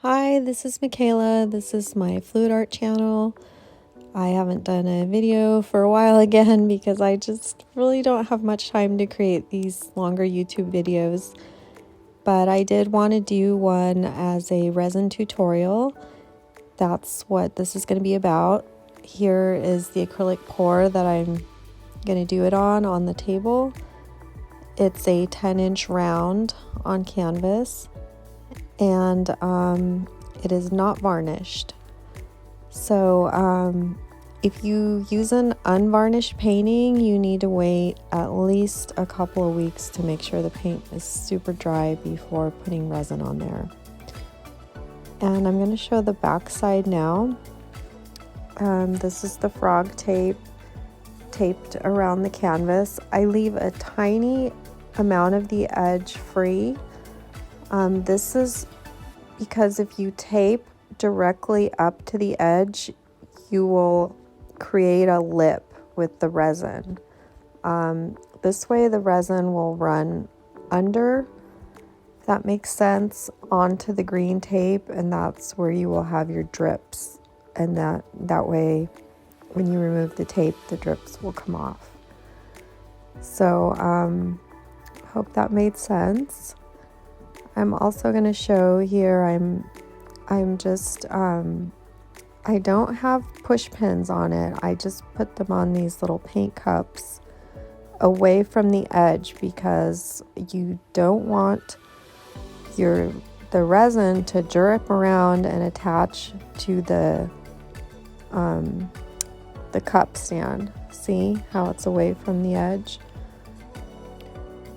Hi, this is Michaela. This is my Fluidart channel. I haven't done a video for a while again because I just really don't have much time to create these longer YouTube videos. But I did want to do one as a resin tutorial. That's what this is going to be about. Here is the acrylic pour that I'm going to do it on the table. It's a 10-inch round on canvas. And it is not varnished. So if you use an unvarnished painting, you need to wait at least a couple of weeks to make sure the paint is super dry before putting resin on there. And I'm going to show the back side now. This is the frog tape taped around the canvas. I leave a tiny amount of the edge free. This is because if you tape directly up to the edge, you will create a lip with the resin. This way the resin will run under, if that makes sense, onto the green tape, and that's where you will have your drips. And that way, when you remove the tape, the drips will come off. So, hope that made sense. I'm also going to show here, I'm just, I don't have push pins on it. I just put them on these little paint cups away from the edge because you don't want the resin to drip around and attach to the cup stand. See how it's away from the edge?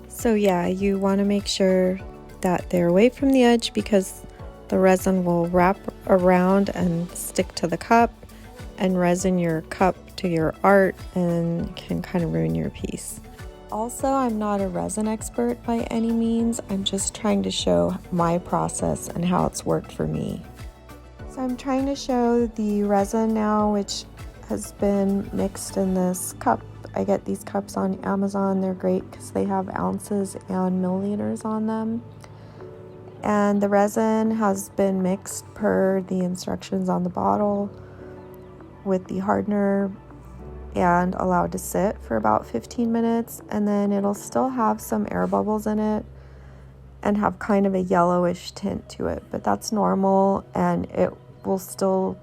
So yeah, you want to make sure that they're away from the edge because the resin will wrap around and stick to the cup and resin your cup to your art and can kind of ruin your piece. Also, I'm not a resin expert by any means. I'm just trying to show my process and how it's worked for me. So I'm trying to show the resin now, which has been mixed in this cup. I get these cups on Amazon. They're great because they have ounces and milliliters on them. And the resin has been mixed per the instructions on the bottle with the hardener and allowed to sit for about 15 minutes. And then it'll still have some air bubbles in it and have kind of a yellowish tint to it. But that's normal, and it will still,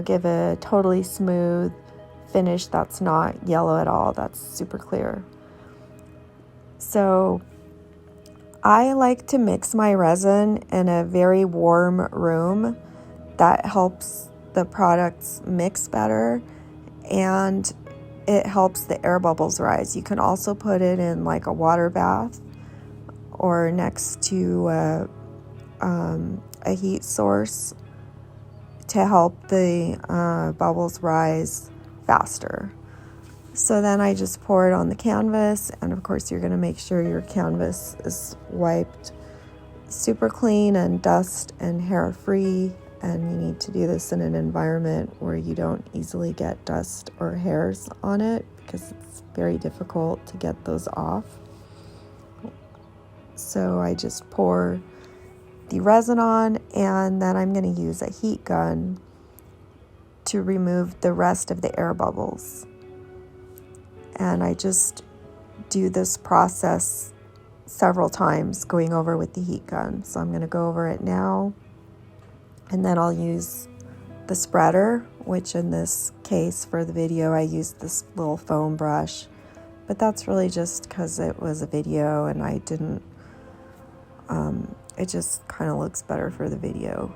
give a totally smooth finish that's not yellow at all. That's super clear. So I like to mix my resin in a very warm room. That helps the products mix better, and it helps the air bubbles rise. You can also put it in like a water bath or next to a heat source to help the bubbles rise faster. So then I just pour it on the canvas, and of course you're going to make sure your canvas is wiped super clean and dust and hair free, and you need to do this in an environment where you don't easily get dust or hairs on it because it's very difficult to get those off. So I just pour the resin on, and then I'm going to use a heat gun to remove the rest of the air bubbles. And I just do this process several times going over with the heat gun. So I'm going to go over it now, and then I'll use the spreader, which in this case for the video I used this little foam brush, but that's really just because it was a video and I didn't, it just kind of looks better for the video.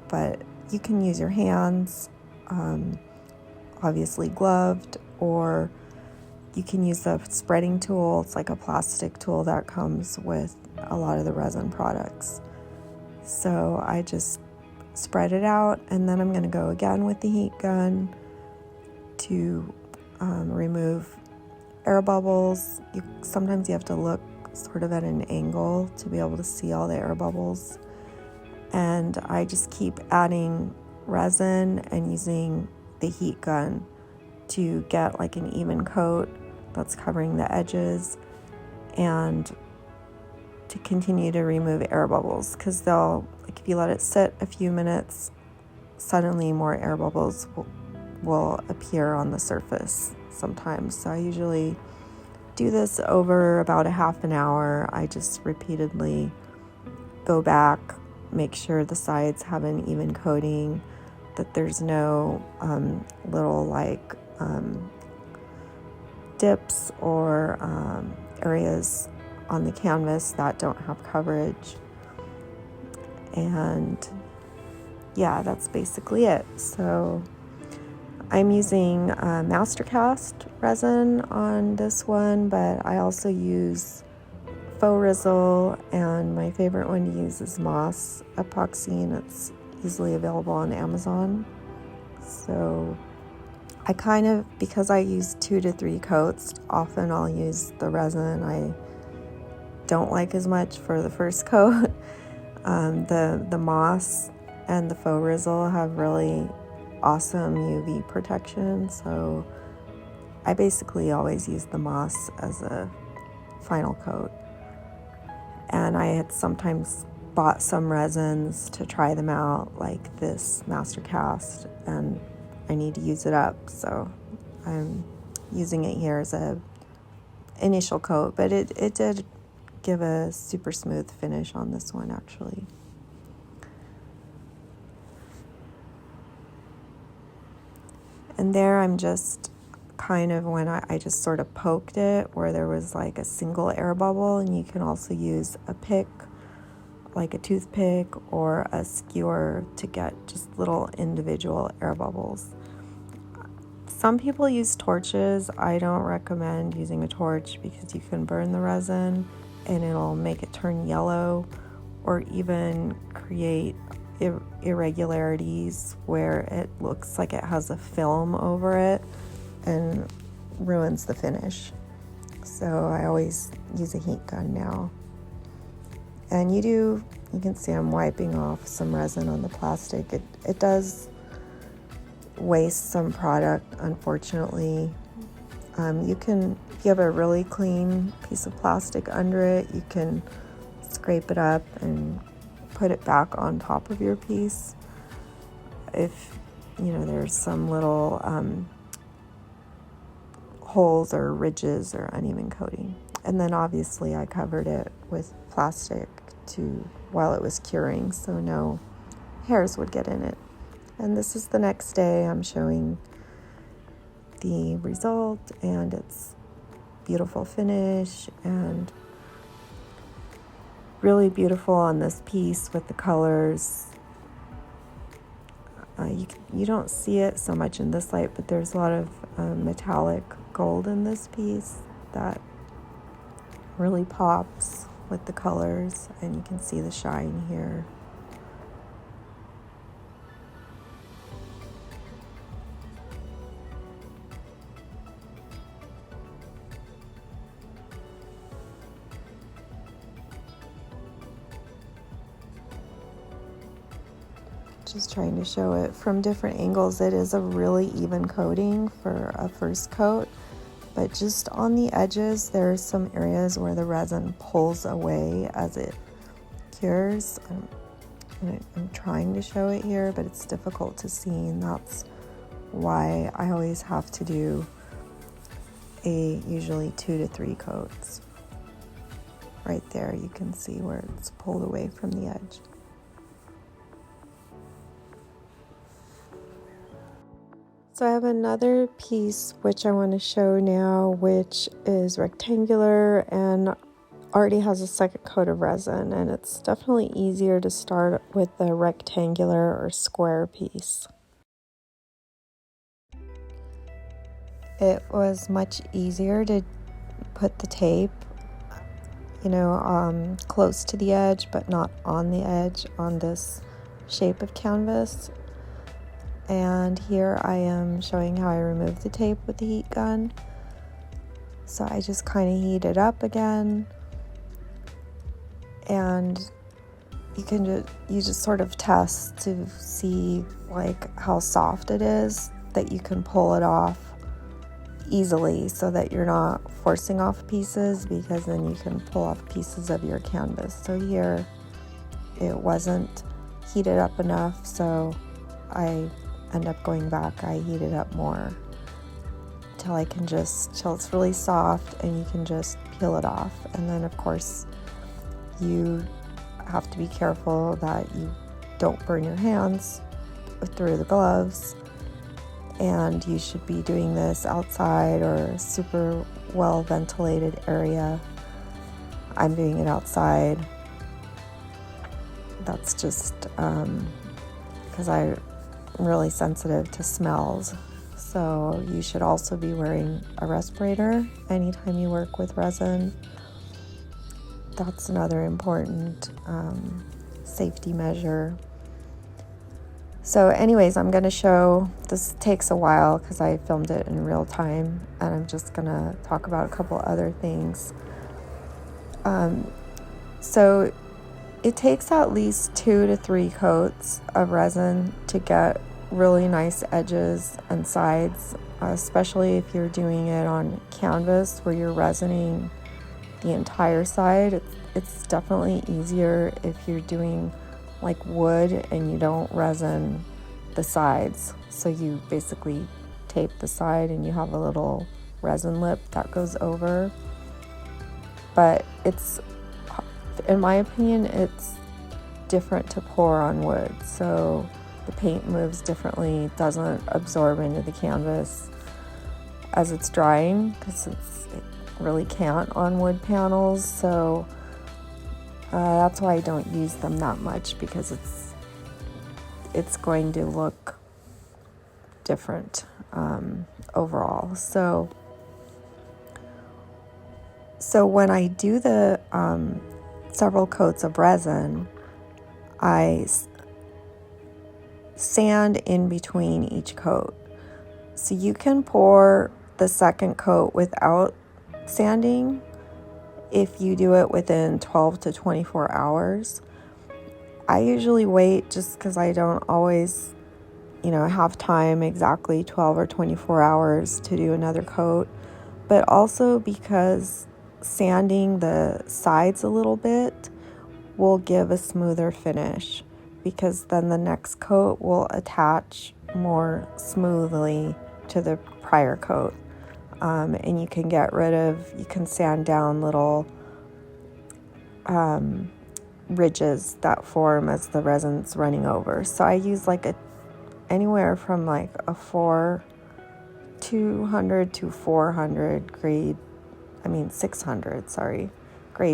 But you can use your hands, obviously gloved, or you can use a spreading tool. It's like a plastic tool that comes with a lot of the resin products. So I just spread it out, and then I'm going to go again with the heat gun to remove air bubbles. Sometimes you have to look sort of at an angle to be able to see all the air bubbles. And I just keep adding resin and using the heat gun to get like an even coat that's covering the edges, and to continue to remove air bubbles because they'll like if you let it sit a few minutes, suddenly more air bubbles will appear on the surface sometimes. So I usually do this over about a half an hour. I just repeatedly go back, make sure the sides have an even coating, that there's no little like dips or areas on the canvas that don't have coverage. And yeah, that's basically it. So I'm using Mastercast resin on this one, but I also use faux Rizzle, and my favorite one to use is Moss epoxy, and it's easily available on Amazon. So I kind of, because I use 2 to 3 coats, often I'll use the resin I don't like as much for the first coat. The Moss and the faux Rizzle have really awesome UV protection, so I basically always use the Moss as a final coat. And I had sometimes bought some resins to try them out, like this Mastercast, and I need to use it up, so I'm using it here as a initial coat, but it did give a super smooth finish on this one actually. And there I'm just kind of, when I just sort of poked it where there was like a single air bubble, and you can also use a pick, like a toothpick or a skewer, to get just little individual air bubbles. Some people use torches. I don't recommend using a torch because you can burn the resin and it'll make it turn yellow, or even create irregularities where it looks like it has a film over it and ruins the finish. So I always use a heat gun now. And you can see I'm wiping off some resin on the plastic. It does waste some product, unfortunately. If you have a really clean piece of plastic under it, you can scrape it up and put it back on top of your piece if there's some little holes or ridges or uneven coating. And then obviously I covered it with plastic while it was curing, so no hairs would get in it. And this is the next day. I'm showing the result, and it's beautiful finish and really beautiful on this piece with the colors. You don't see it so much in this light, but there's a lot of metallic gold in this piece that really pops with the colors, and you can see the shine here. Just trying to show it from different angles. It is a really even coating for a first coat, but just on the edges there are some areas where the resin pulls away as it cures. I'm trying to show it here, but it's difficult to see, and that's why I always have to do usually 2 to 3 coats. Right there you can see where it's pulled away from the edge. So I have another piece which I want to show now, which is rectangular and already has a second coat of resin, and it's definitely easier to start with a rectangular or square piece. It was much easier to put the tape, close to the edge but not on the edge on this shape of canvas. And here I am showing how I remove the tape with the heat gun. So I just kind of heat it up again, and you just sort of test to see like how soft it is, that you can pull it off easily so that you're not forcing off pieces, because then you can pull off pieces of your canvas. So here it wasn't heat it up enough, so I end up going back. I heat it up more till it's really soft, and you can just peel it off. And then of course you have to be careful that you don't burn your hands through the gloves, and you should be doing this outside or a super well ventilated area. I'm doing it outside. That's just because I'm really sensitive to smells. So you should also be wearing a respirator anytime you work with resin. That's another important safety measure. So anyways, I'm going to show, this takes a while because I filmed it in real time, and I'm just going to talk about a couple other things. So it takes at least 2 to 3 coats of resin to get really nice edges and sides, especially if you're doing it on canvas where you're resining the entire side. It's definitely easier if you're doing like wood and you don't resin the sides. So you basically tape the side and you have a little resin lip that goes over. But it's, in my opinion, it's different to pour on wood. So the paint moves differently, doesn't absorb into the canvas as it's drying, because it really can't on wood panels. So that's why I don't use them that much, because it's going to look different overall. So when I do the several coats of resin, I sand in between each coat. So you can pour the second coat without sanding if you do it within 12 to 24 hours. I usually wait just because I don't always, have time exactly 12 or 24 hours to do another coat, but also because sanding the sides a little bit will give a smoother finish, because then the next coat will attach more smoothly to the prior coat. And you can sand down little ridges that form as the resin's running over. So I use anywhere from like a 200 to 400 grade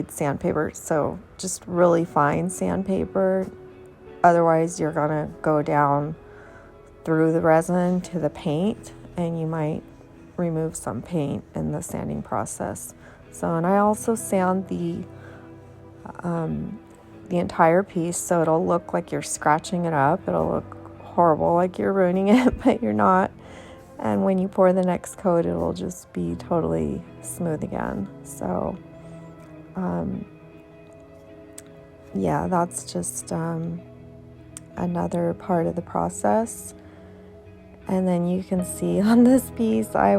sandpaper. So just really fine sandpaper. Otherwise you're gonna go down through the resin to the paint, and you might remove some paint in the sanding process. So, and I also sand the entire piece, so it'll look like you're scratching it up. It'll look horrible, like you're ruining it, but you're not. And when you pour the next coat, it'll just be totally smooth again. So, yeah, that's just another part of the process. And then you can see on this piece, I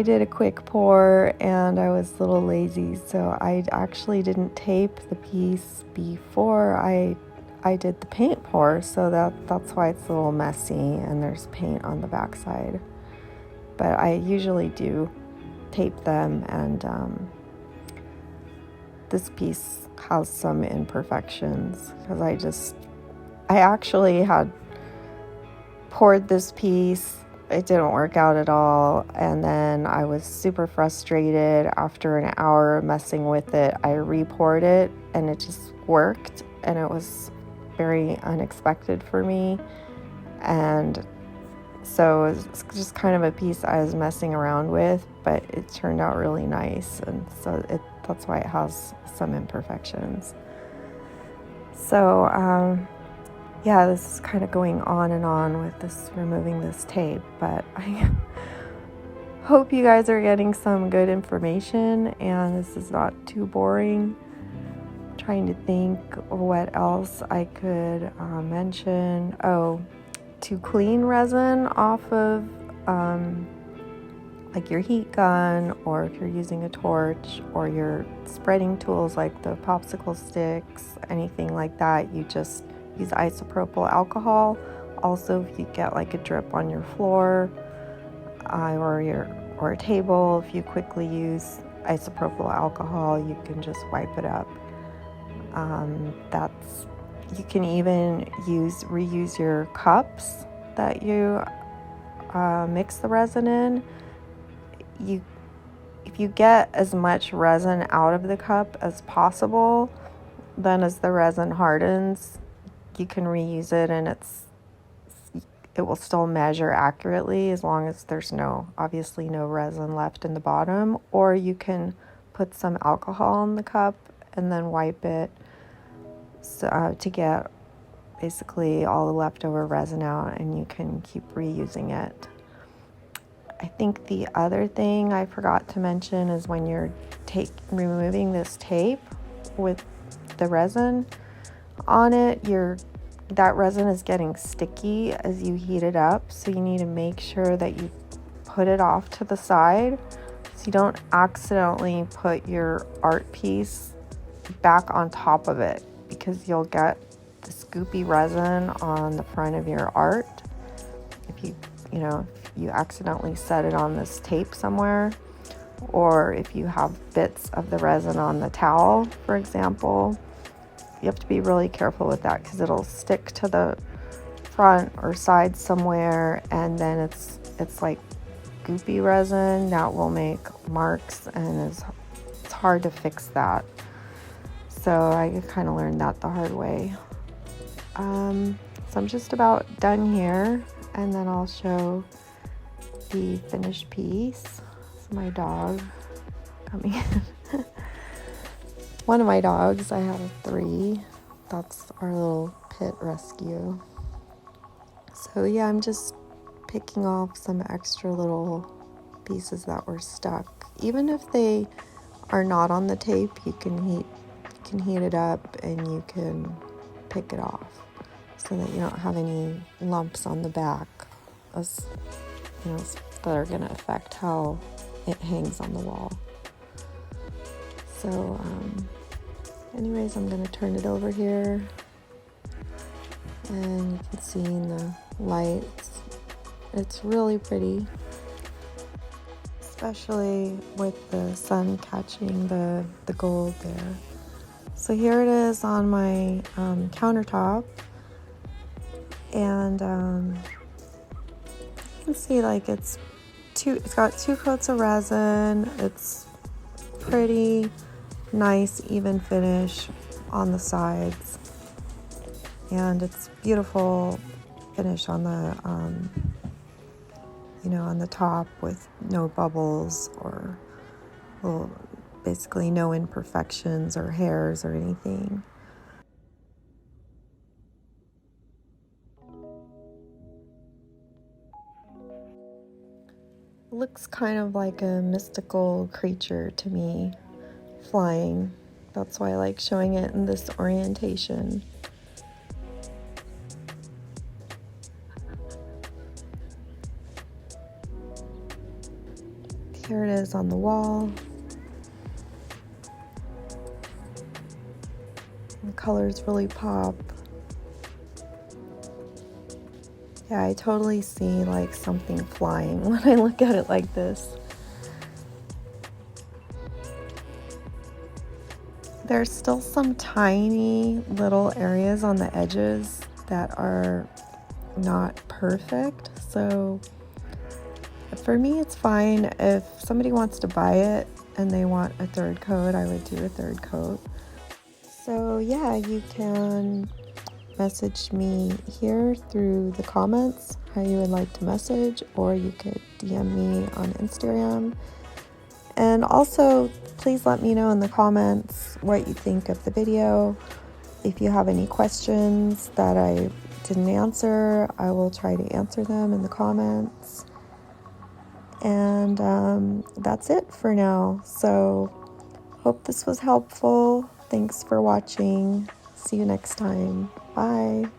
did a quick pour and I was a little lazy, so I actually didn't tape the piece before I did the paint pour, so that's why it's a little messy and there's paint on the backside. But I usually do tape them, and this piece has some imperfections because I actually had poured this piece. It didn't work out at all, and then I was super frustrated. After an hour messing with it, I re-poured it and it just worked, and it was very unexpected for me. And so it was just kind of a piece I was messing around with, but it turned out really nice, and so that's why it has some imperfections. So yeah, this is kind of going on and on with this, removing this tape, but I hope you guys are getting some good information and this is not too boring. I'm trying to think what else I could mention. To clean resin off of like your heat gun, or if you're using a torch, or your spreading tools like the popsicle sticks, anything like that, you just use isopropyl alcohol. Also, if you get like a drip on your floor or a table, if you quickly use isopropyl alcohol, you can just wipe it up. You can even reuse your cups that you mix the resin in. If you get as much resin out of the cup as possible, then as the resin hardens, you can reuse it, and it will still measure accurately as long as there's obviously no resin left in the bottom. Or you can put some alcohol in the cup and then wipe it to get basically all the leftover resin out, and you can keep reusing it. I think the other thing I forgot to mention is when you're removing this tape with the resin on it, that resin is getting sticky as you heat it up, so you need to make sure that you put it off to the side so you don't accidentally put your art piece back on top of it, because you'll get the scoopy resin on the front of your art if you accidentally set it on this tape somewhere, or if you have bits of the resin on the towel, for example. You have to be really careful with that, because it'll stick to the front or side somewhere, and then it's like goopy resin that will make marks, and it's hard to fix that. So I kind of learned that the hard way. So I'm just about done here, and then I'll show the finished piece. It's my dog coming in. One of my dogs, I have 3. That's our little pit rescue. So yeah, I'm just picking off some extra little pieces that were stuck. Even if they are not on the tape, you can heat it up and you can pick it off so that you don't have any lumps on the back, that are going to affect how it hangs on the wall. So anyways, I'm going to turn it over here, and you can see in the lights, it's really pretty, especially with the sun catching the gold there. So here it is on my countertop, and you can see like it's got 2 coats of resin. It's pretty nice, even finish on the sides, and it's beautiful finish on the on the top with no bubbles or basically no imperfections or hairs or anything. It looks kind of like a mystical creature to me, flying. That's why I like showing it in this orientation. Here it is on the wall. The colors really pop. Yeah, I totally see like something flying when I look at it like this. There's still some tiny little areas on the edges that are not perfect, so for me it's fine. If somebody wants to buy it and they want a 3rd coat, I would do a 3rd coat. So yeah, you can message me here through the comments how you would like to message, or you could DM me on Instagram. And also, please let me know in the comments what you think of the video. If you have any questions that I didn't answer, I will try to answer them in the comments. And that's it for now. So, hope this was helpful. Thanks for watching. See you next time. Bye.